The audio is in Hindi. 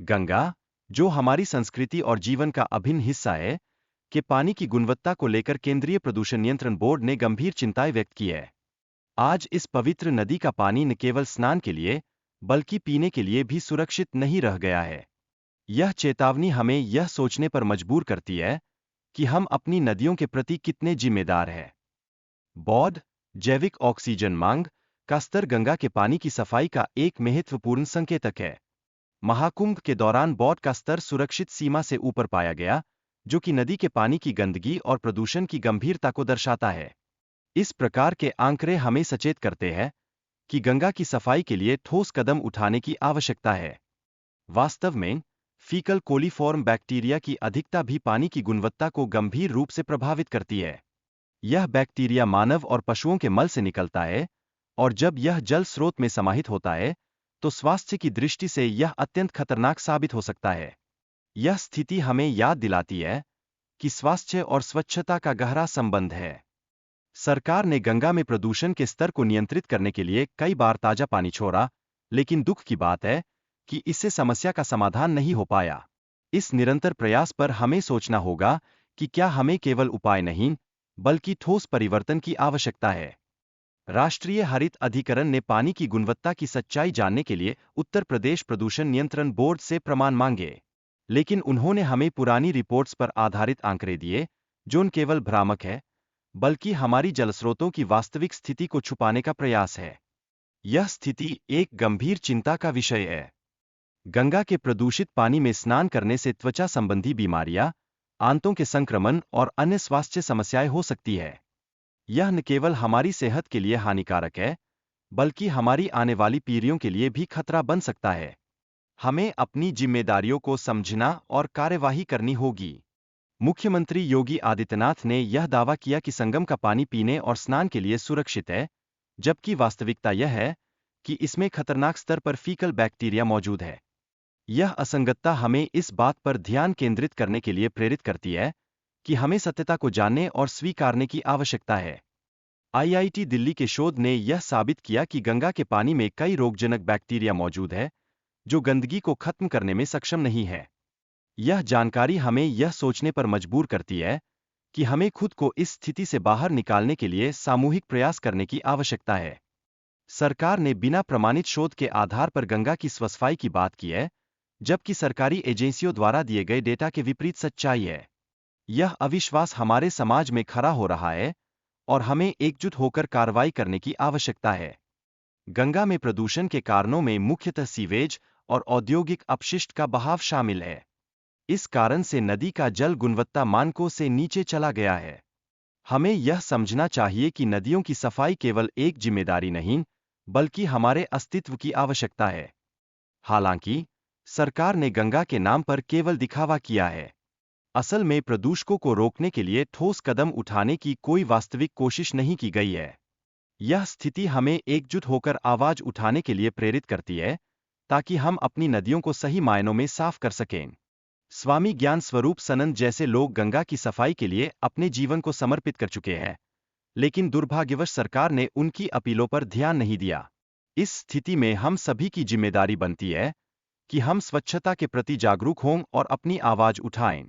गंगा, जो हमारी संस्कृति और जीवन का अभिन्न हिस्सा है, के पानी की गुणवत्ता को लेकर केंद्रीय प्रदूषण नियंत्रण बोर्ड ने गंभीर चिंताएं व्यक्त की है। आज इस पवित्र नदी का पानी न केवल स्नान के लिए, बल्कि पीने के लिए भी सुरक्षित नहीं रह गया है। यह चेतावनी हमें यह सोचने पर मजबूर करती है कि हम अपनी नदियों के प्रति कितने जिम्मेदार हैं। बौद्ध जैविक ऑक्सीजन मांग का स्तर गंगा के पानी की सफाई का एक महत्वपूर्ण संकेतक है। महाकुंभ के दौरान बौद्ध का स्तर सुरक्षित सीमा से ऊपर पाया गया, जो कि नदी के पानी की गंदगी और प्रदूषण की गंभीरता को दर्शाता है। इस प्रकार के आंकड़े हमें सचेत करते हैं कि गंगा की सफाई के लिए ठोस कदम उठाने की आवश्यकता है। वास्तव में, फीकल कोलीफॉर्म बैक्टीरिया की अधिकता भी पानी की गुणवत्ता को गंभीर रूप से प्रभावित करती है। यह बैक्टीरिया मानव और पशुओं के मल से निकलता है, और जब यह जल स्रोत में समाहित होता है, तो स्वास्थ्य की दृष्टि से यह अत्यंत खतरनाक साबित हो सकता है। यह स्थिति हमें याद दिलाती है कि स्वास्थ्य और स्वच्छता का गहरा संबंध है। सरकार ने गंगा में प्रदूषण के स्तर को नियंत्रित करने के लिए कई बार ताजा पानी छोड़ा, लेकिन दुख की बात है कि इससे समस्या का समाधान नहीं हो पाया। इस निरंतर प्रयास पर हमें सोचना होगा कि क्या हमें केवल उपाय नहीं, बल्कि ठोस परिवर्तन की आवश्यकता है। राष्ट्रीय हरित अधिकरण ने पानी की गुणवत्ता की सच्चाई जानने के लिए उत्तर प्रदेश प्रदूषण नियंत्रण बोर्ड से प्रमाण मांगे, लेकिन उन्होंने हमें पुरानी रिपोर्ट्स पर आधारित आंकड़े दिए, जो न केवल भ्रामक है, बल्कि हमारी जलस्रोतों की वास्तविक स्थिति को छुपाने का प्रयास है। यह स्थिति एक गंभीर चिंता का विषय है। गंगा के प्रदूषित पानी में स्नान करने से त्वचा संबंधी बीमारियां, आंतों के संक्रमण और अन्य स्वास्थ्य समस्याएं हो सकती है। यह न केवल हमारी सेहत के लिए हानिकारक है, बल्कि हमारी आने वाली पीढ़ियों के लिए भी खतरा बन सकता है। हमें अपनी जिम्मेदारियों को समझना और कार्यवाही करनी होगी। मुख्यमंत्री योगी आदित्यनाथ ने यह दावा किया कि संगम का पानी पीने और स्नान के लिए सुरक्षित है, जबकि वास्तविकता यह है कि इसमें खतरनाक स्तर पर फीकल बैक्टीरिया मौजूद है। यह असंगतता हमें इस बात पर ध्यान केंद्रित करने के लिए प्रेरित करती है कि हमें सत्यता को जानने और स्वीकारने की आवश्यकता है। आईआईटी दिल्ली के शोध ने यह साबित किया कि गंगा के पानी में कई रोगजनक बैक्टीरिया मौजूद है, जो गंदगी को खत्म करने में सक्षम नहीं है। यह जानकारी हमें यह सोचने पर मजबूर करती है कि हमें खुद को इस स्थिति से बाहर निकालने के लिए सामूहिक प्रयास करने की आवश्यकता है। सरकार ने बिना प्रमाणित शोध के आधार पर गंगा की सफाई की बात की है, जबकि सरकारी एजेंसियों द्वारा दिए गए डेटा के विपरीत सच्चाई है। यह अविश्वास हमारे समाज में खड़ा हो रहा है, और हमें एकजुट होकर कार्रवाई करने की आवश्यकता है। गंगा में प्रदूषण के कारणों में मुख्यतः सीवेज और औद्योगिक अपशिष्ट का बहाव शामिल है। इस कारण से नदी का जल गुणवत्ता मानकों से नीचे चला गया है। हमें यह समझना चाहिए कि नदियों की सफाई केवल एक जिम्मेदारी नहीं, बल्कि हमारे अस्तित्व की आवश्यकता है। हालांकि, सरकार ने गंगा के नाम पर केवल दिखावा किया है। असल में प्रदूषकों को रोकने के लिए ठोस कदम उठाने की कोई वास्तविक कोशिश नहीं की गई है। यह स्थिति हमें एकजुट होकर आवाज उठाने के लिए प्रेरित करती है, ताकि हम अपनी नदियों को सही मायनों में साफ कर सकें। स्वामी ज्ञान स्वरूप सनंद जैसे लोग गंगा की सफाई के लिए अपने जीवन को समर्पित कर चुके हैं, लेकिन दुर्भाग्यवश सरकार ने उनकी अपीलों पर ध्यान नहीं दिया। इस स्थिति में हम सभी की जिम्मेदारी बनती है कि हम स्वच्छता के प्रति जागरूक हों और अपनी आवाज उठाएं।